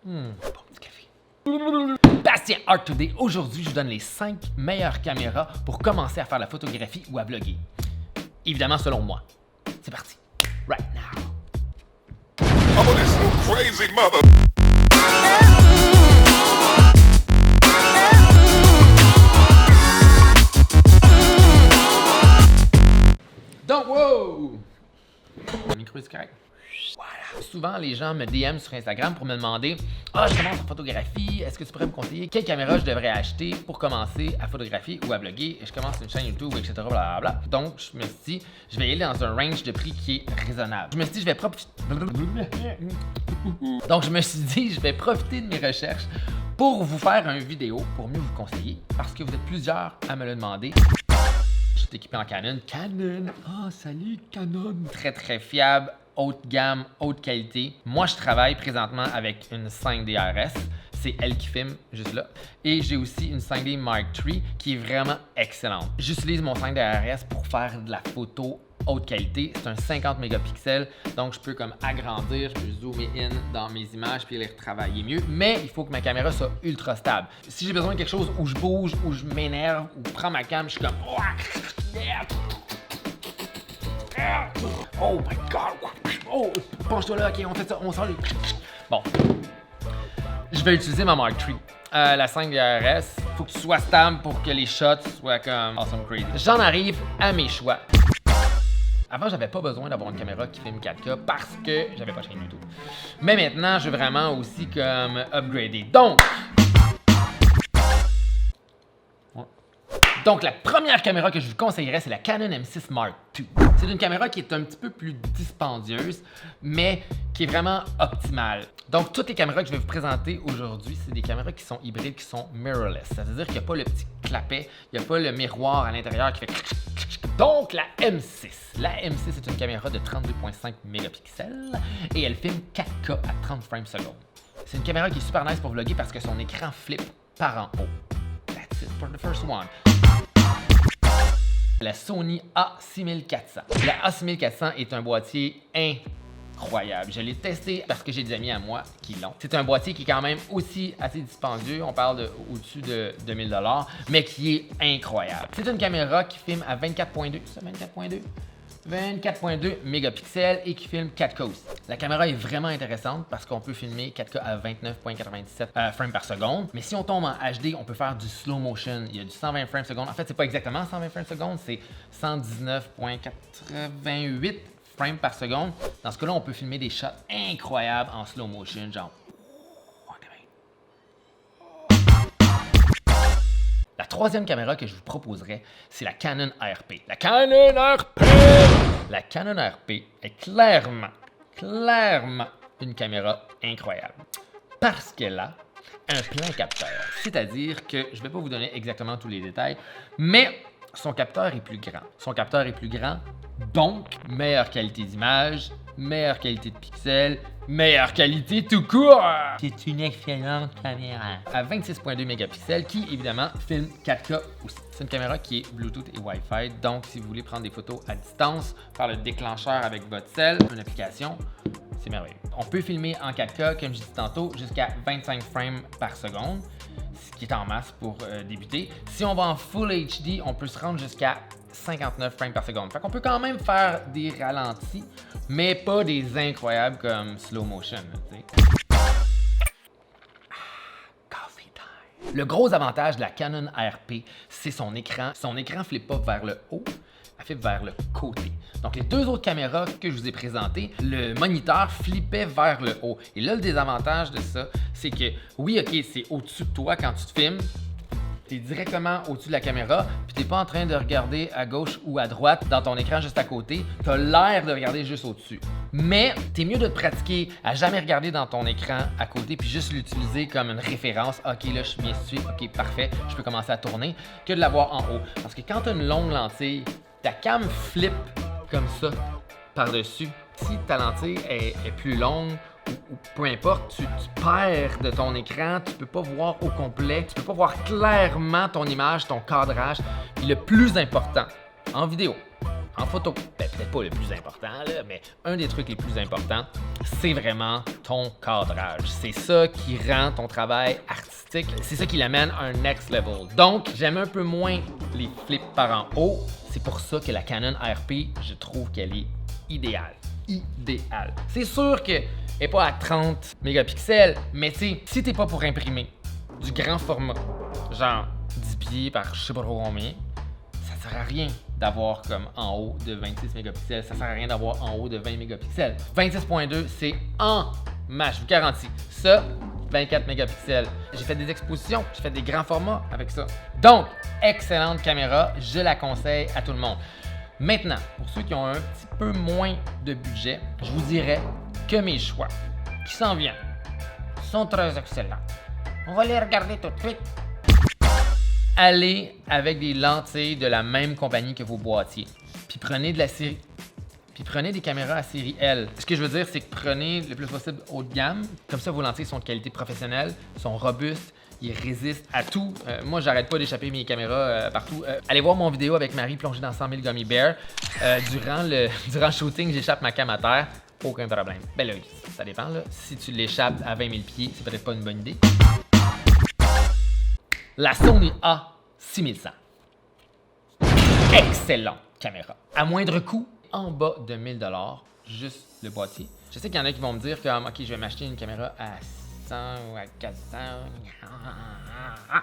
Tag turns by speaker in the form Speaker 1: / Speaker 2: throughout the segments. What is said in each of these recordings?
Speaker 1: Bon petit café. Bastien Art Today. Aujourd'hui, je vous donne les 5 meilleures caméras pour commencer à faire la photographie ou à vlogger. Évidemment, selon moi. C'est parti. Right now.
Speaker 2: Oh, this little crazy mother.
Speaker 1: Donc, wow! Le micro est correct. Voilà. Souvent, les gens me DM sur Instagram pour me demander « Ah, je commence en photographie, est-ce que tu pourrais me conseiller quelle caméra je devrais acheter pour commencer à photographier ou à vlogger? Je commence une chaîne YouTube, etc. Blablabla. » Donc, je me suis dit, je vais aller dans un range de prix qui est raisonnable. Je me suis dit, je vais profiter de mes recherches pour vous faire une vidéo pour mieux vous conseiller parce que vous êtes plusieurs à me le demander. Je suis équipé en Canon. Canon! Ah, salut Canon! Très très fiable, haute gamme, haute qualité. Moi, je travaille présentement avec une 5D RS. C'est elle qui filme juste là. Et j'ai aussi une 5D Mark III qui est vraiment excellente. J'utilise mon 5D RS pour faire de la photo haute qualité. C'est un 50 mégapixels, donc je peux comme agrandir, je peux zoomer in dans mes images puis les retravailler mieux. Mais il faut que ma caméra soit ultra stable. Si j'ai besoin de quelque chose où je bouge, où je m'énerve, où je prends ma cam, je suis comme oh my god! Oh, penche-toi là, ok, on fait ça, on sort les. Bon. Je vais utiliser ma Mark III. La 5 DRS, faut que tu sois stable pour que les shots soient comme awesome crazy. J'en arrive à mes choix. Avant, j'avais pas besoin d'avoir une caméra qui filme 4K parce que j'avais pas de chaîne YouTube. Mais maintenant, je veux vraiment aussi comme upgrader. Donc, la première caméra que je vous conseillerais, c'est la Canon M6 Mark II. C'est une caméra qui est un petit peu plus dispendieuse, mais qui est vraiment optimale. Donc, toutes les caméras que je vais vous présenter aujourd'hui, c'est des caméras qui sont hybrides, qui sont mirrorless. Ça veut dire qu'il n'y a pas le petit clapet, il n'y a pas le miroir à l'intérieur qui fait... Donc, la M6. La M6 est une caméra de 32,5 mégapixels et elle filme 4K à 30 frames secondes. C'est une caméra qui est super nice pour vlogger parce que son écran flip par en haut. That's it for the first one. La Sony A6400. La A6400 est un boîtier incroyable. Je l'ai testé parce que j'ai des amis à moi qui l'ont. C'est un boîtier qui est quand même aussi assez dispendieux. On parle de au-dessus de 2000 $, mais qui est incroyable. C'est une caméra qui filme à 24.2. C'est ça, 24.2? 24.2 mégapixels et qui filme 4K aussi. La caméra est vraiment intéressante parce qu'on peut filmer 4K à 29.97 frames par seconde. Mais si on tombe en HD, on peut faire du slow motion. Il y a du 120 frames secondes. En fait, c'est pas exactement 120 frames secondes, c'est 119.88 frames par seconde. Dans ce cas-là, on peut filmer des shots incroyables en slow motion, genre. La troisième caméra que je vous proposerais, c'est la Canon RP. La Canon RP! La Canon RP est clairement une caméra incroyable. Parce qu'elle a un plein capteur. C'est-à-dire que, je ne vais pas vous donner exactement tous les détails, mais son capteur est plus grand. Son capteur est plus grand, donc meilleure qualité d'image, meilleure qualité de pixels, meilleure qualité tout court! C'est une excellente caméra. À 26.2 mégapixels qui, évidemment, filme 4K aussi. C'est une caméra qui est Bluetooth et Wi-Fi, donc si vous voulez prendre des photos à distance, faire le déclencheur avec votre cell, une application, c'est merveilleux. On peut filmer en 4K, comme je disais tantôt, jusqu'à 25 frames par seconde, ce qui est en masse pour débuter. Si on va en Full HD, on peut se rendre jusqu'à 59 frames par seconde. Fait qu'on peut quand même faire des ralentis, mais pas des incroyables comme slow motion. Coffee time. Le gros avantage de la Canon RP, c'est son écran. Son écran ne flippe pas vers le haut, elle flippe vers le côté. Donc les deux autres caméras que je vous ai présentées, le moniteur flippait vers le haut. Et là, le désavantage de ça, c'est que oui, ok, c'est au-dessus de toi quand tu te filmes, tu es directement au-dessus de la caméra, puis tu n'es pas en train de regarder à gauche ou à droite dans ton écran juste à côté. Tu as l'air de regarder juste au-dessus. Mais tu es mieux de te pratiquer à jamais regarder dans ton écran à côté, puis juste l'utiliser comme une référence. OK, là, je suis bien situé, OK, parfait, je peux commencer à tourner, que de l'avoir en haut. Parce que quand tu as une longue lentille, ta cam flippe comme ça par-dessus. Si ta lentille est plus longue, ou peu importe, tu perds de ton écran, tu peux pas voir au complet, tu peux pas voir clairement ton image, ton cadrage. Puis le plus important, en vidéo, en photo, peut-être pas le plus important, là, mais un des trucs les plus importants, c'est vraiment ton cadrage. C'est ça qui rend ton travail artistique. C'est ça qui l'amène à un next level. Donc, j'aime un peu moins les flips par en haut. C'est pour ça que la Canon ARP, je trouve qu'elle est idéale. Idéale. C'est sûr qu'elle n'est pas à 30 mégapixels, mais tu sais, si t'es pas pour imprimer du grand format, genre 10 pieds par je sais pas trop combien, ça sert à rien d'avoir comme en haut de 26 mégapixels. Ça sert à rien d'avoir en haut de 20 mégapixels. 26.2, c'est en masse, je vous garantis. Ça, 24 mégapixels. J'ai fait des expositions, j'ai fait des grands formats avec ça. Donc, excellente caméra, je la conseille à tout le monde. Maintenant, pour ceux qui ont un petit peu moins de budget, je vous dirais que mes choix qui s'en viennent sont très excellents. On va les regarder tout de suite. Allez avec des lentilles de la même compagnie que vos boîtiers. Puis prenez des caméras à série L. Ce que je veux dire, c'est que prenez le plus possible haut de gamme. Comme ça, vos lentilles sont de qualité professionnelle, sont robustes, ils résistent à tout. Moi, j'arrête pas d'échapper mes caméras partout. Allez voir mon vidéo avec Marie plongée dans 100 000 gummy bears. Durant le shooting, j'échappe ma cam à terre. Aucun problème. Ben là, ça dépend. Là. Si tu l'échappes à 20 000 pieds, c'est peut-être pas une bonne idée. La Sony A6100. Excellente caméra. À moindre coût, en bas de 1000 $, juste le boîtier. Je sais qu'il y en a qui vont me dire que OK, je vais m'acheter une caméra à 100 ou à 400.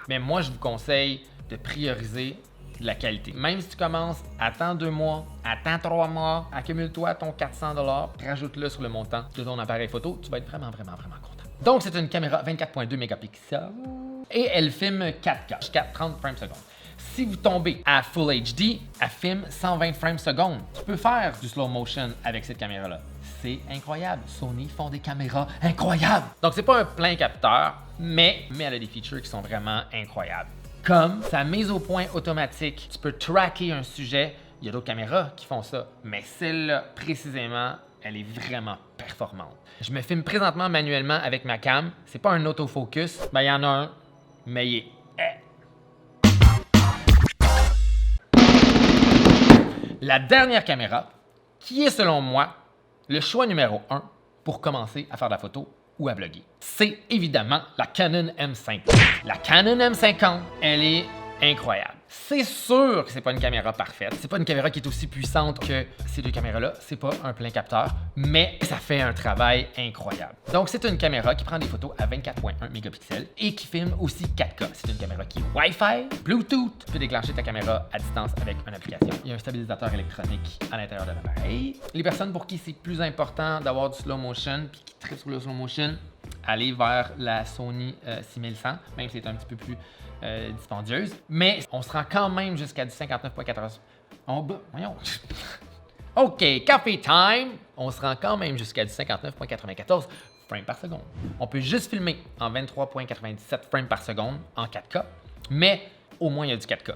Speaker 1: Mais moi, je vous conseille de prioriser de la qualité. Même si tu commences, attends 2 mois, attends 3 mois, accumule-toi ton 400 $, rajoute-le sur le montant de ton appareil photo, tu vas être vraiment content. Donc, c'est une caméra 24.2 mégapixels et elle filme 4K jusqu'à 30 frames secondes. Si vous tombez à Full HD, elle filme 120 frames secondes. Tu peux faire du slow motion avec cette caméra-là. C'est incroyable. Sony font des caméras incroyables. Donc, c'est pas un plein capteur, mais elle a des features qui sont vraiment incroyables. Comme sa mise au point automatique. Tu peux tracker un sujet. Il y a d'autres caméras qui font ça, mais celle-là, précisément, elle est vraiment performante. Je me filme présentement manuellement avec ma cam. C'est pas un autofocus. Ben, il y en a un, mais il est... La dernière caméra, qui est selon moi le choix numéro 1 pour commencer à faire de la photo ou à vlogger, c'est évidemment la Canon M50. La Canon M50, elle est incroyable. C'est sûr que c'est pas une caméra parfaite. C'est pas une caméra qui est aussi puissante que ces deux caméras-là. C'est pas un plein capteur, mais ça fait un travail incroyable. Donc, c'est une caméra qui prend des photos à 24.1 mégapixels et qui filme aussi 4K. C'est une caméra qui est Wi-Fi, Bluetooth. Tu peux déclencher ta caméra à distance avec une application. Il y a un stabilisateur électronique à l'intérieur de l'appareil. Les personnes pour qui c'est plus important d'avoir du slow motion puis qui trippent sur le slow motion, allez vers la Sony 6100, même si c'est un petit peu plus dispendieuse. Mais on se rend quand même jusqu'à du 59.14. Voyons. OK, café time! On se rend quand même jusqu'à du 59.94 frames par seconde. On peut juste filmer en 23.97 frames par seconde en 4K, mais au moins il y a du 4K.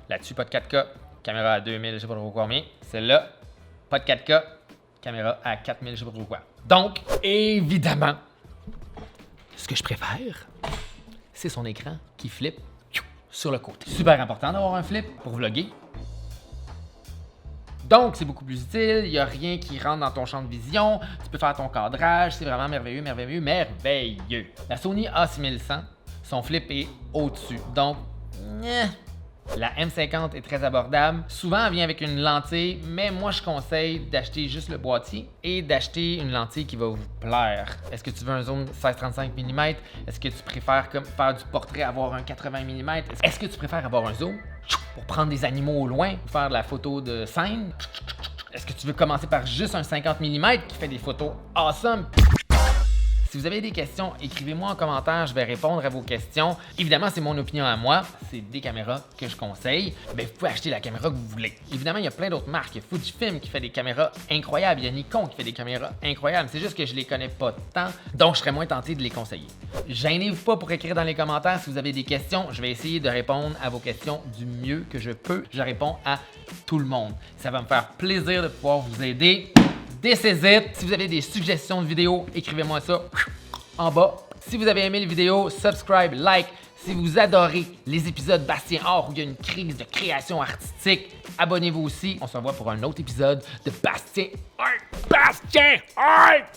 Speaker 1: Là-dessus, pas de 4K, caméra à 2000, je sais pas trop combien. Celle-là, pas de 4K, caméra à 4000, je sais pas trop quoi. Donc, évidemment, ce que je préfère, c'est son écran qui flippe sur le côté. Super important d'avoir un flip pour vlogger. Donc, c'est beaucoup plus utile, il n'y a rien qui rentre dans ton champ de vision, tu peux faire ton cadrage, c'est vraiment merveilleux. La Sony A6100, son flip est au-dessus, donc la M50 est très abordable. Souvent, elle vient avec une lentille, mais moi, je conseille d'acheter juste le boîtier et d'acheter une lentille qui va vous plaire. Est-ce que tu veux un zoom 16-35 mm? Est-ce que tu préfères comme faire du portrait, avoir un 80 mm? Est-ce que tu préfères avoir un zoom pour prendre des animaux au loin, pour faire de la photo de scène? Est-ce que tu veux commencer par juste un 50 mm qui fait des photos awesome? Si vous avez des questions, écrivez-moi en commentaire, je vais répondre à vos questions. Évidemment, c'est mon opinion à moi, c'est des caméras que je conseille, mais vous pouvez acheter la caméra que vous voulez. Évidemment, il y a plein d'autres marques. Il y a Fujifilm qui fait des caméras incroyables, il y a Nikon qui fait des caméras incroyables. C'est juste que je les connais pas tant, donc je serais moins tenté de les conseiller. Gênez-vous pas pour écrire dans les commentaires si vous avez des questions. Je vais essayer de répondre à vos questions du mieux que je peux. Je réponds à tout le monde. Ça va me faire plaisir de pouvoir vous aider. This is it. Si vous avez des suggestions de vidéos, écrivez-moi ça en bas. Si vous avez aimé la vidéo, subscribe, like. Si vous adorez les épisodes Bastien Art où il y a une crise de création artistique, abonnez-vous aussi. On se revoit pour un autre épisode de Bastien Art. Bastien Art!